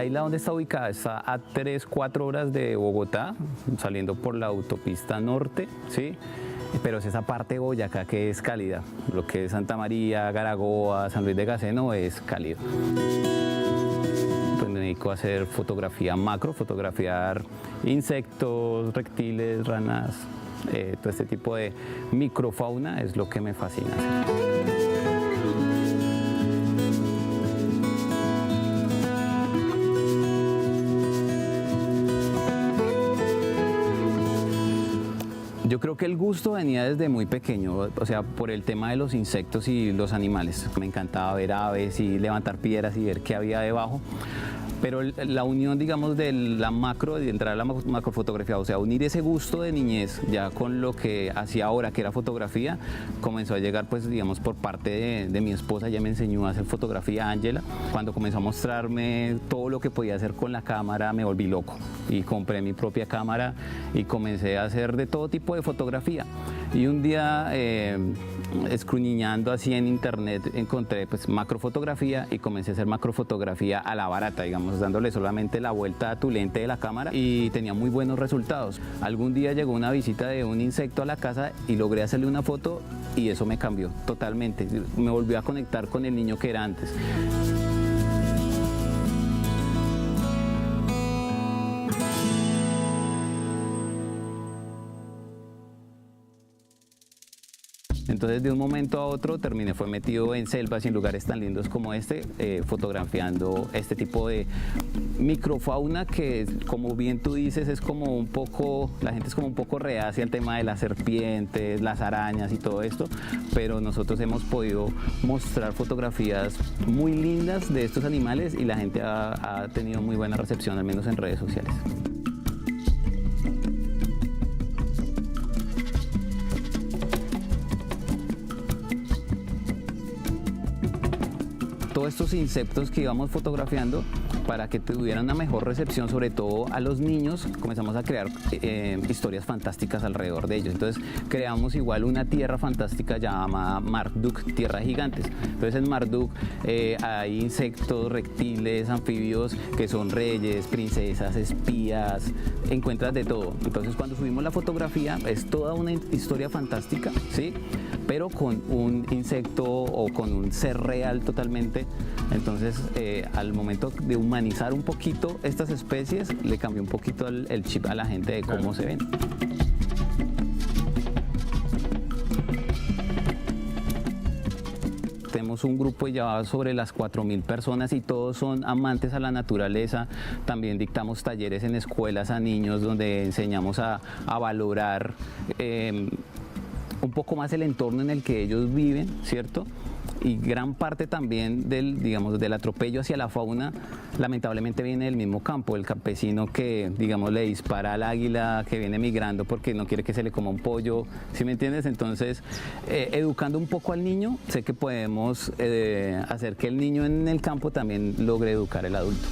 La isla donde está ubicada está a 3-4 horas de Bogotá, saliendo por la autopista norte, ¿sí? Pero es esa parte de Boyacá que es cálida. Lo que es Santa María, Garagoa, San Luis de Gaceno es cálido. Pues me dedico a hacer fotografía macro, fotografiar insectos, reptiles, ranas, todo este tipo de microfauna es lo que me fascina hacer. Yo creo que el gusto venía desde muy pequeño, o sea, por el tema de los insectos y los animales. Me encantaba ver aves y levantar piedras y ver qué había debajo. Pero la unión, digamos, de la macro, de entrar a la macrofotografía, o sea, unir ese gusto de niñez ya con lo que hacía ahora, que era fotografía, comenzó a llegar, pues, digamos, por parte de mi esposa. Ella me enseñó a hacer fotografía, Ángela. Cuando comenzó a mostrarme todo lo que podía hacer con la cámara, me volví loco y compré mi propia cámara y comencé a hacer de todo tipo de fotografía. Y un día, escruñiñando así en internet, encontré pues macrofotografía y comencé a hacer macrofotografía a la barata, digamos, dándole solamente la vuelta a tu lente de la cámara, y tenía muy buenos resultados. Algún día llegó una visita de un insecto a la casa y logré hacerle una foto y eso me cambió totalmente. Me volvió a conectar con el niño que era antes. Entonces, de un momento a otro fue metido en selvas y en lugares tan lindos como este, fotografiando este tipo de microfauna que, como bien tú dices, es como un poco, la gente es como un poco reacia al tema de las serpientes, las arañas y todo esto, pero nosotros hemos podido mostrar fotografías muy lindas de estos animales y la gente ha tenido muy buena recepción, al menos en redes sociales. Todos estos insectos que íbamos fotografiando, para que tuvieran una mejor recepción, sobre todo a los niños, comenzamos a crear historias fantásticas alrededor de ellos. Entonces creamos igual una tierra fantástica llamada Marduk, Tierra de Gigantes. Entonces en Marduk hay insectos, reptiles, anfibios que son reyes, princesas, espías, encuentras de todo. Entonces cuando subimos la fotografía es toda una historia fantástica, ¿sí? Pero con un insecto o con un ser real totalmente. Entonces, al momento de humanizar un poquito estas especies, le cambió un poquito el chip a la gente de cómo se ven. Tenemos un grupo ya sobre las 4.000 personas y todos son amantes a la naturaleza. También dictamos talleres en escuelas a niños donde enseñamos a valorar un poco más el entorno en el que ellos viven, ¿cierto? Y gran parte también del atropello hacia la fauna, lamentablemente viene del mismo campo, el campesino que, digamos, le dispara al águila que viene migrando porque no quiere que se le coma un pollo, ¿sí me entiendes? Entonces, educando un poco al niño, sé que podemos hacer que el niño en el campo también logre educar al adulto.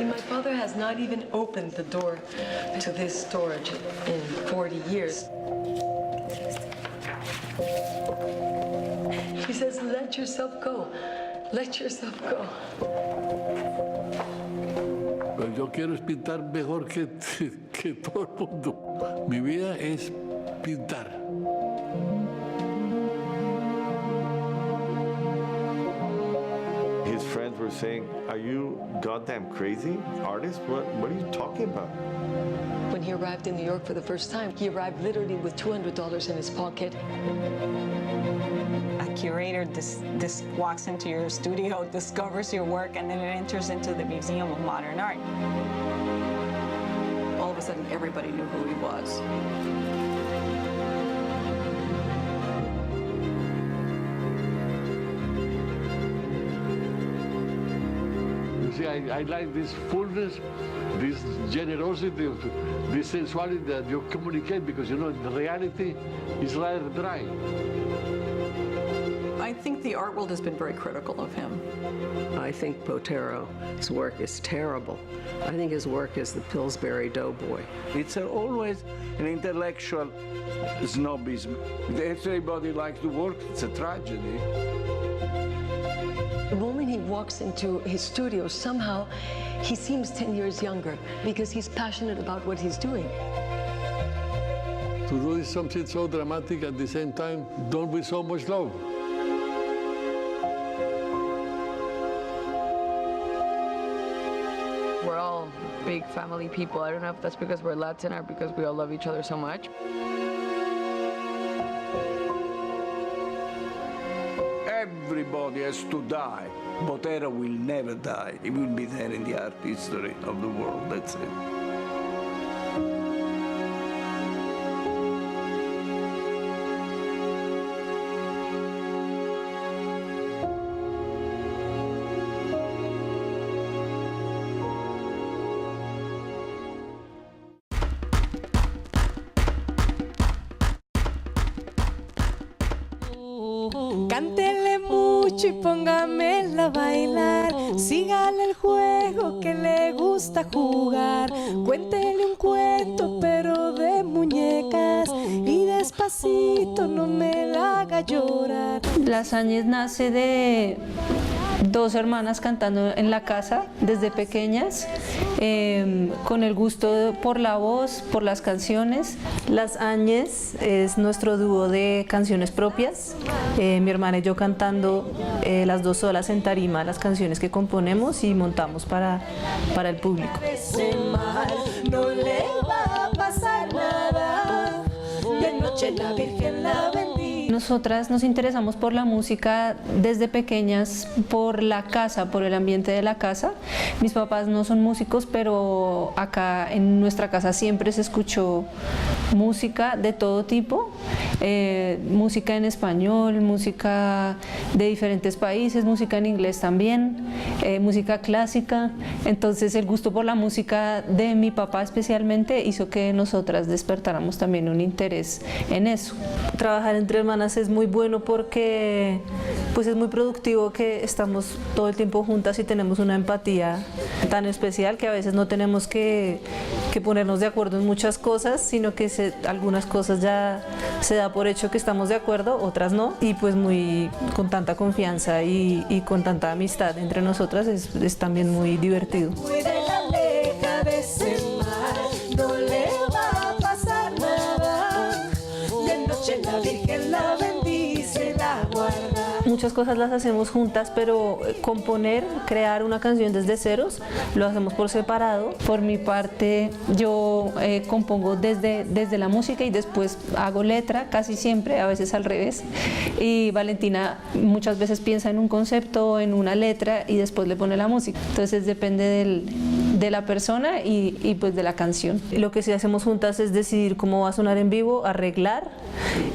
My father has not even opened the door to this storage in 40 years. He says, let yourself go. Let yourself go. Pero yo quiero es pintar mejor que todo el mundo. Mi vida es pintar. His friends were saying, are you goddamn crazy? Artist? What are you talking about? When he arrived in New York for the first time, he arrived literally with $200 in his pocket. A curator this walks into your studio, discovers your work, and then it enters into the Museum of Modern Art. All of a sudden, everybody knew who he was. see, I like this fullness, this generosity, this sensuality that you communicate, because you know the reality is rather dry. I think the art world has been very critical of him. I think Botero's work is terrible. I think his work is the Pillsbury Doughboy. It's always an intellectual snobism. If everybody likes to work, it's a tragedy. The moment he walks into his studio, somehow he seems 10 years younger because he's passionate about what he's doing. To do something so dramatic at the same time, done with so much love. We're all big family people. I don't know if that's because we're Latin or because we all love each other so much. Everybody has to die. Botero will never die. He will be there in the art history of the world. That's it. Cántele mucho y póngamela a bailar. Sígale el juego que le gusta jugar. Cuéntele un cuento pero de muñecas. Y despacito no me la haga llorar. Las Áñez nace de dos hermanas cantando en la casa desde pequeñas, con el gusto por la voz, por las canciones. Las Áñez es nuestro dúo de canciones propias, mi hermana y yo cantando las dos solas en tarima las canciones que componemos y montamos para el público. No le va a pasar nada, de noche la Virgen la bendiga. Nosotras nos interesamos por la música desde pequeñas, por la casa, por el ambiente de la casa. Mis papás no son músicos, pero acá en nuestra casa siempre se escuchó música de todo tipo, música en español, música de diferentes países, música en inglés también, música clásica. Entonces el gusto por la música de mi papá especialmente hizo que nosotras despertáramos también un interés en eso. Trabajar entre hermanas es muy bueno porque pues es muy productivo, que estamos todo el tiempo juntas y tenemos una empatía tan especial que a veces no tenemos que ponernos de acuerdo en muchas cosas, sino que algunas cosas ya se da por hecho que estamos de acuerdo, otras no, y pues muy con tanta confianza y con tanta amistad entre nosotras es también muy divertido. No le va a pasar nada, de noche la Virgen la bendice, la guarda. Muchas cosas las hacemos juntas, pero componer, crear una canción desde ceros, lo hacemos por separado. Por mi parte, yo compongo desde la música y después hago letra, casi siempre, a veces al revés. Y Valentina muchas veces piensa en un concepto, en una letra y después le pone la música. Entonces depende de la persona y pues de la canción. Lo que sí hacemos juntas es decidir cómo va a sonar en vivo, arreglar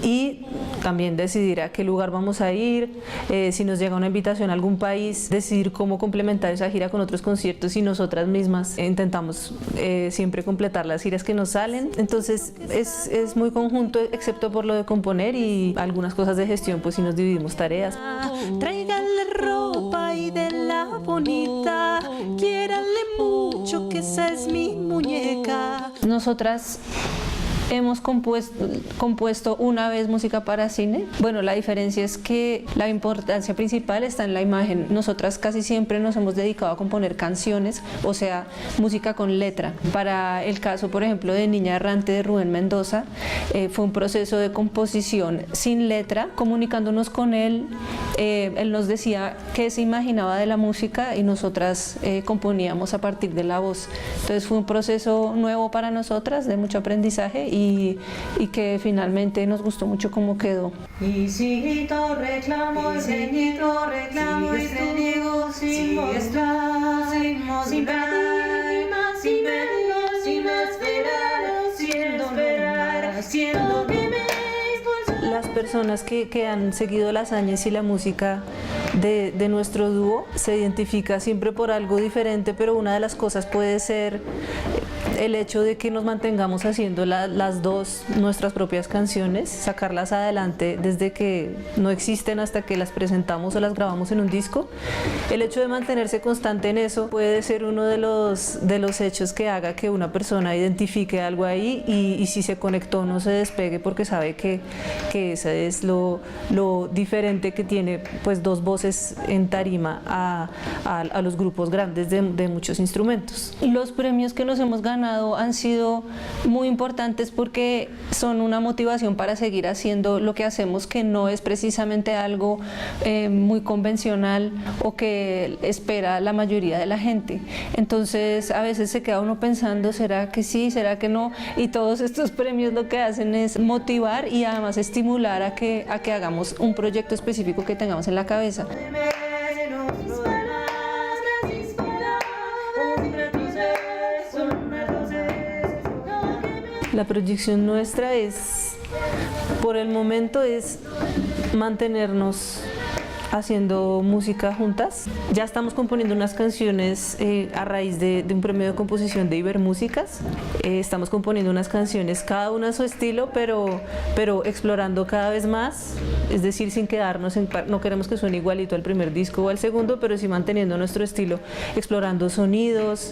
y también decidir a qué lugar vamos a ir, si nos llega una invitación a algún país, decidir cómo complementar esa gira con otros conciertos, y nosotras mismas intentamos siempre completar las giras que nos salen. Entonces es muy conjunto, excepto por lo de componer y algunas cosas de gestión, pues sí nos dividimos tareas. Tráiganle ropa y de la bonita, quiéranle mucho que esa es mi muñeca. Nosotras hemos compuesto una vez música para cine. Bueno, la diferencia es que la importancia principal está en la imagen. Nosotras casi siempre nos hemos dedicado a componer canciones, o sea, música con letra. Para el caso, por ejemplo, de Niña Errante de Rubén Mendoza, fue un proceso de composición sin letra, comunicándonos con él. Él nos decía qué se imaginaba de la música y nosotras componíamos a partir de la voz. Entonces fue un proceso nuevo para nosotras, de mucho aprendizaje y que finalmente nos gustó mucho cómo quedó. Y si grito, reclamo, y reniego, reclamo, y reniego, sin mostrar, sin pedir más, sin verlo, sin esperar, sin esperar, siendo que me expulsó. Las personas que han seguido las hazañas y la música de nuestro dúo se identifica siempre por algo diferente, pero una de las cosas puede ser el hecho de que nos mantengamos haciendo las dos nuestras propias canciones, sacarlas adelante desde que no existen hasta que las presentamos o las grabamos en un disco. El hecho de mantenerse constante en eso puede ser uno de los hechos que haga que una persona identifique algo ahí y si se conectó no se despegue, porque sabe que ese es lo diferente que tiene pues dos voces en tarima a los grupos grandes de muchos instrumentos. Los premios que nos hemos ganado han sido muy importantes porque son una motivación para seguir haciendo lo que hacemos, que no es precisamente algo muy convencional o que espera la mayoría de la gente. Entonces a veces se queda uno pensando, ¿será que sí? ¿Será que no? Y todos estos premios lo que hacen es motivar y además estimular a que hagamos un proyecto específico que tengamos en la cabeza. La proyección nuestra es, por el momento, es mantenernos haciendo música juntas. Ya estamos componiendo unas canciones a raíz de un premio de composición de Ibermúsicas. Estamos componiendo unas canciones, cada una a su estilo, pero explorando cada vez más, es decir, sin quedarnos no queremos que suene igualito al primer disco o al segundo, pero sí manteniendo nuestro estilo, explorando sonidos,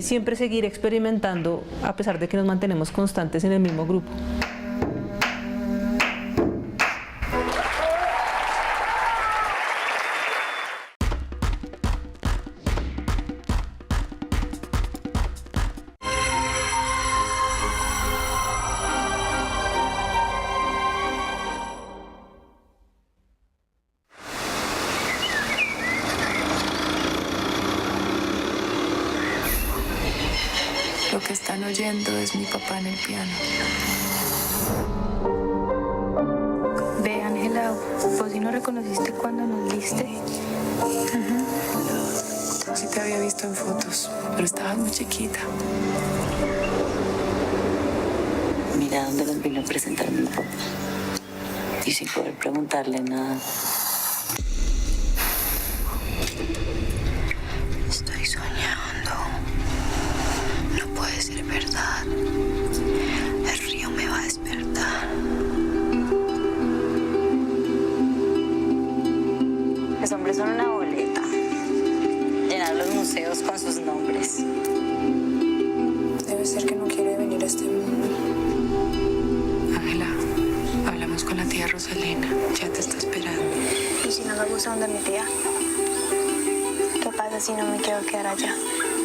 siempre seguir experimentando a pesar de que nos mantenemos constantes en el mismo grupo. Lo que están oyendo es mi papá en el piano. Ve, Ángela, ¿vos sí no reconociste cuando nos viste? Sí te había visto en fotos, pero estabas muy chiquita. Mira dónde nos vino a presentar mi papá. Y sin poder preguntarle nada. Estoy soñando. No puede ser verdad. El río me va a despertar. Los hombres son una boleta. Llenar los museos con sus nombres. Debe ser que no quiere venir a este mundo. Ángela, hablamos con la tía Rosalina. Ya te está esperando. ¿Y si no me gusta donde mi tía? ¿Qué pasa si no me quiero quedar allá?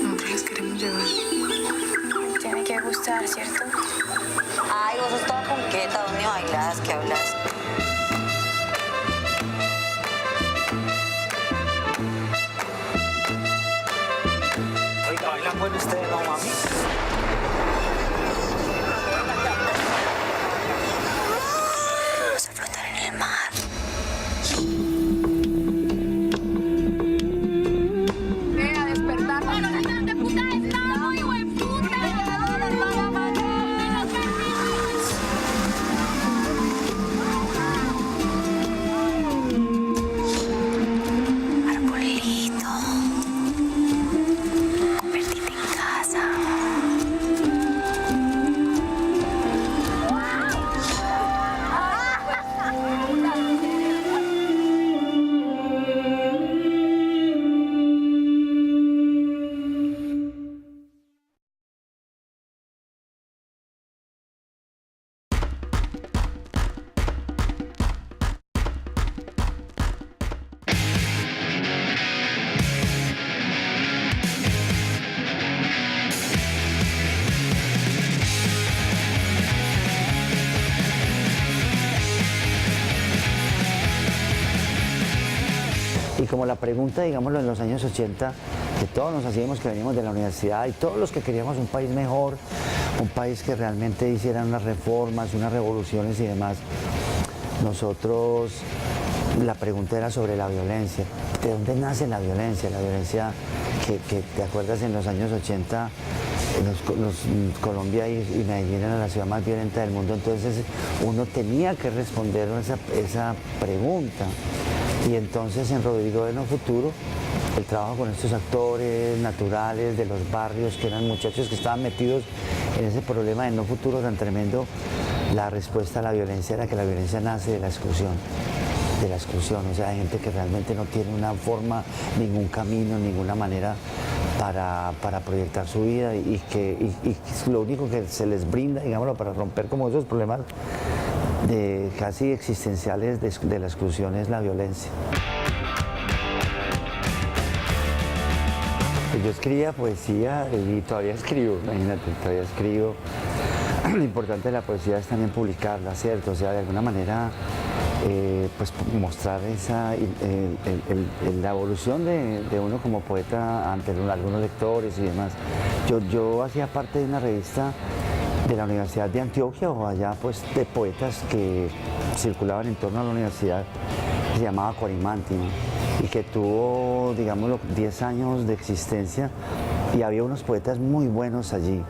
Nosotros las queremos llevar. Tiene que gustar, ¿cierto? Ay, vos sos toda conqueta, ¿dónde bailas? ¿Qué hablas? Oiga, ¿bailan bueno ustedes, no, mami? Vamos a flotar en el mar. Ve a despertar. Bueno, de puta estado, hijo de puta. Arbolito. Convertite en casa. Y como la pregunta, digámoslo, en los años 80, que todos nos hacíamos que veníamos de la universidad y todos los que queríamos un país mejor, un país que realmente hiciera unas reformas, unas revoluciones y demás, nosotros, la pregunta era sobre la violencia. ¿De dónde nace la violencia? La violencia que te acuerdas en los años 80 Colombia y Medellín era la ciudad más violenta del mundo, entonces uno tenía que responder esa pregunta. Y entonces en Rodrigo de No Futuro, el trabajo con estos actores naturales de los barrios, que eran muchachos que estaban metidos en ese problema de no futuro tan tremendo, la respuesta a la violencia era que la violencia nace de la exclusión. O sea, hay gente que realmente no tiene una forma, ningún camino, ninguna manera para proyectar su vida y lo único que se les brinda, digámoslo, para romper como esos problemas casi existenciales de la exclusión es la violencia. Yo escribía poesía y todavía escribo, imagínate, todavía escribo. Lo importante de la poesía es también publicarla, ¿cierto? O sea, de alguna manera pues mostrar la evolución de uno como poeta ante algunos lectores y demás. Yo hacía parte de una revista de la Universidad de Antioquia o allá pues de poetas que circulaban en torno a la universidad, que se llamaba Cuarimanti, ¿no? Y que tuvo, digámoslo, 10 años de existencia y había unos poetas muy buenos allí.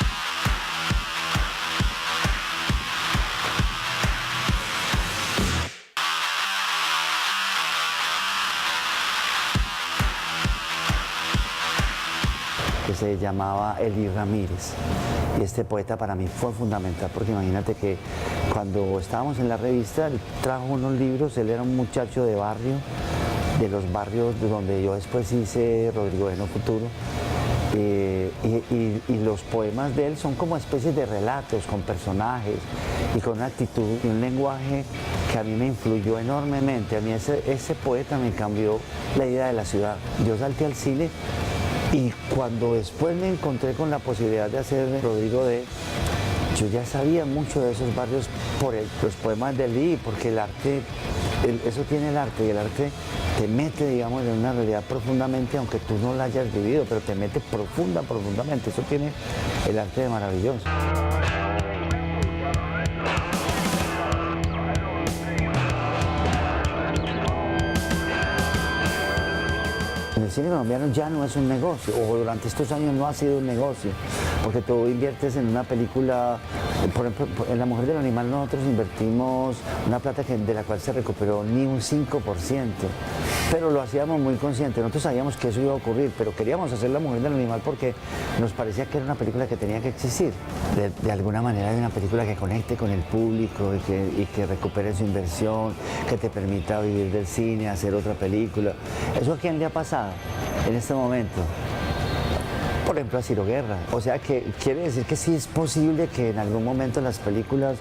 Que se llamaba Eli Ramírez. Y este poeta para mí fue fundamental porque imagínate que cuando estábamos en la revista, él trajo unos libros, él era un muchacho de barrio, de los barrios de donde yo después hice Rodrigo de No Futuro. Y los poemas de él son como especies de relatos con personajes y con una actitud y un lenguaje que a mí me influyó enormemente. A mí ese poeta me cambió la idea de la ciudad. Yo salté al cine y cuando después me encontré con la posibilidad de hacer Rodrigo de... Yo ya sabía mucho de esos barrios por los poemas de Lee, porque el arte, eso tiene el arte, y el arte te mete, digamos, en una realidad profundamente, aunque tú no la hayas vivido, pero te mete profundamente. Eso tiene el arte de maravilloso. En el cine colombiano ya no es un negocio, o durante estos años no ha sido un negocio, porque tú inviertes en una película, por ejemplo, en La Mujer del Animal nosotros invertimos una plata de la cual se recuperó ni un 5%, pero lo hacíamos muy consciente, nosotros sabíamos que eso iba a ocurrir, pero queríamos hacer La Mujer del Animal porque nos parecía que era una película que tenía que existir. De alguna manera hay una película que conecte con el público y que recupere su inversión, que te permita vivir del cine, hacer otra película. ¿Eso a quién le ha pasado en este momento? Por ejemplo, a Ciro Guerra. O sea, que quiere decir que sí es posible que en algún momento las películas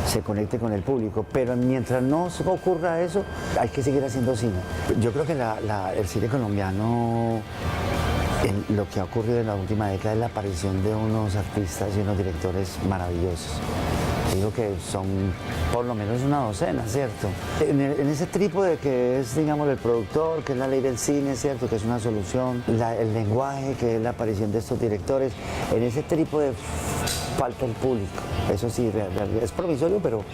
se conecten con el público, pero mientras no ocurra eso, hay que seguir haciendo cine. Yo creo que el cine colombiano, lo que ha ocurrido en la última década es la aparición de unos artistas y unos directores maravillosos. Digo que son por lo menos una docena, ¿cierto? En ese trípode que es, digamos, el productor, que es la ley del cine, ¿cierto? Que es una solución, el lenguaje, que es la aparición de estos directores, en ese trípode falta el público. Eso sí, es promisorio, pero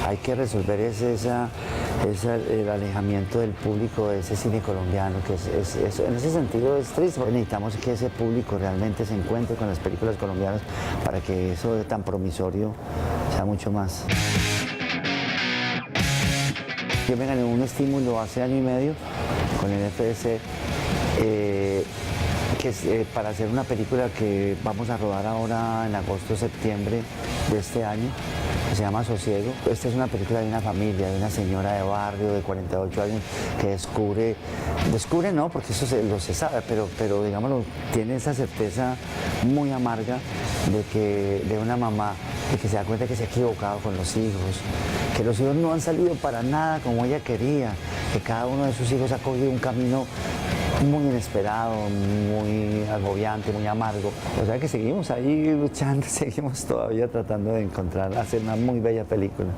hay que resolver el alejamiento del público de ese cine colombiano, que en ese sentido es triste. Necesitamos que ese público realmente se encuentre con las películas colombianas para que eso de tan promisorio sea mucho más. Yo me gané un estímulo hace año y medio con el FDC que es para hacer una película que vamos a rodar ahora en agosto-septiembre de este año, que se llama Sosiego. Esta es una película de una familia, de una señora de barrio de 48 años que descubre no, porque eso se sabe, pero digámoslo, tiene esa certeza muy amarga de una mamá, de que se da cuenta que se ha equivocado con los hijos, que los hijos no han salido para nada como ella quería, que cada uno de sus hijos ha cogido un camino muy inesperado, muy agobiante, muy amargo. O sea que seguimos ahí luchando, seguimos todavía tratando de hacer una muy bella película.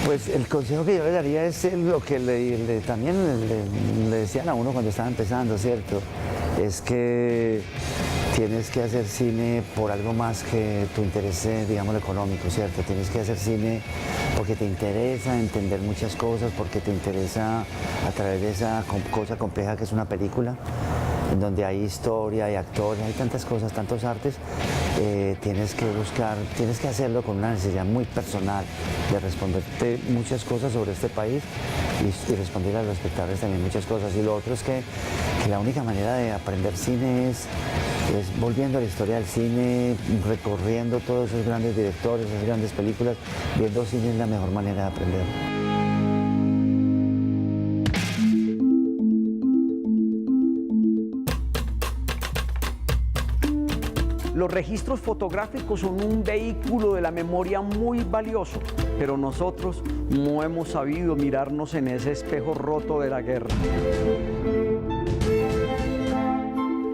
Pues el consejo que yo le daría es lo que también le decían a uno cuando estaba empezando, ¿cierto? Es que tienes que hacer cine por algo más que tu interés, digamos, económico, ¿cierto? Tienes que hacer cine porque te interesa entender muchas cosas, porque te interesa a través de esa cosa compleja que es una película, en donde hay historia, hay actores, hay tantas cosas, tantos artes, tienes que hacerlo con una necesidad muy personal de responderte muchas cosas sobre este país y responder a los espectadores también muchas cosas. Y lo otro es que la única manera de aprender cine es volviendo a la historia del cine, recorriendo todos esos grandes directores, esas grandes películas, viendo cine es la mejor manera de aprender. Los registros fotográficos son un vehículo de la memoria muy valioso, pero nosotros no hemos sabido mirarnos en ese espejo roto de la guerra.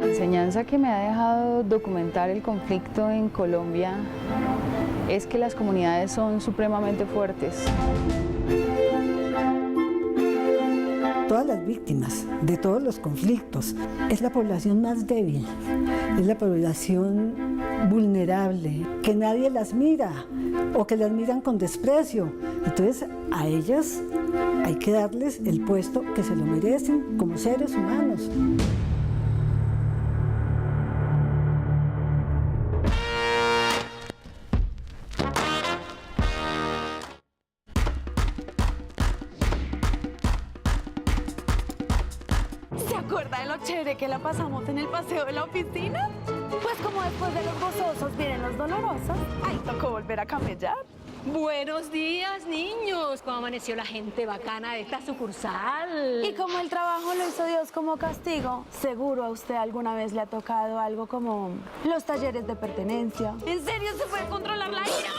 La enseñanza que me ha dejado documentar el conflicto en Colombia es que las comunidades son supremamente fuertes. Todas las víctimas de todos los conflictos es la población más débil, es la población vulnerable, que nadie las mira o que las miran con desprecio. Entonces a ellas hay que darles el puesto que se lo merecen como seres humanos. Chévere que la pasamos en el paseo de la oficina. Pues como después de los gozosos vienen los dolorosos, ahí tocó volver a camellar. Buenos días, niños. ¿Cómo amaneció la gente bacana de esta sucursal? Y como el trabajo lo hizo Dios como castigo, seguro a usted alguna vez le ha tocado algo como los talleres de pertenencia. ¿En serio se puede controlar la ira?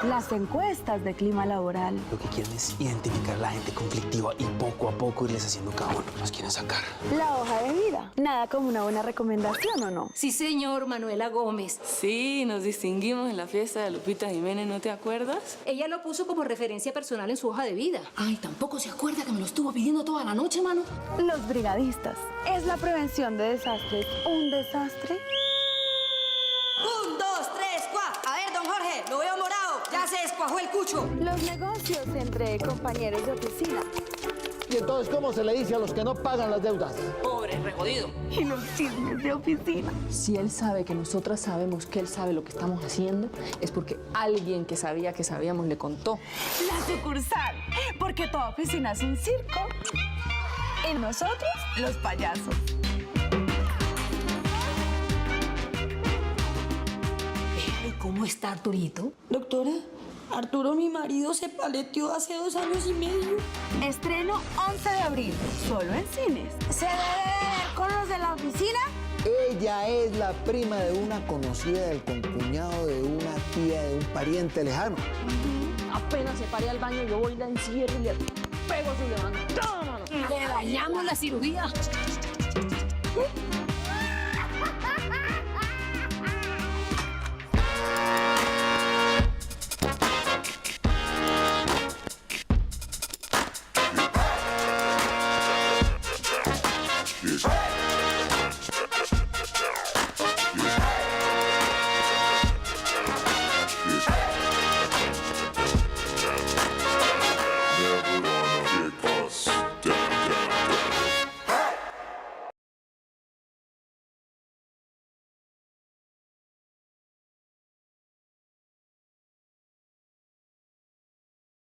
Las encuestas de clima laboral. Lo que quieren es identificar a la gente conflictiva y poco a poco irles haciendo cada uno. Los quieren sacar. La hoja de vida. Nada como una buena recomendación, ¿o no? Sí, señor, Manuela Gómez. Sí, nos distinguimos en la fiesta de Lupita Jiménez, ¿no te acuerdas? Ella lo puso como referencia personal en su hoja de vida. Ay, tampoco se acuerda que me lo estuvo pidiendo toda la noche, mano. Los brigadistas. ¿Es la prevención de desastres un desastre? 1, 2, 3, 4. A ver, don Jorge, lo veo morado. Ya se descuajó el cucho. Los negocios entre compañeros de oficina. ¿Y entonces cómo se le dice a los que no pagan las deudas? Pobre, rejodido. Y los chismes de oficina. Si él sabe que nosotras sabemos que él sabe lo que estamos haciendo, es porque alguien que sabía que sabíamos le contó. La sucursal. Porque toda oficina es un circo. Y nosotros, los payasos. ¿Cómo está Arturito? Doctora, Arturo, mi marido, se paleteó hace 2 años y medio. Estreno 11 de abril, solo en cines. ¿Se debe ver con los de la oficina? Ella es la prima de una conocida del concuñado de una tía de un pariente lejano. Apenas se pare al baño, yo voy y la encierro y le pego su levantada, mano. Le dañamos la cirugía.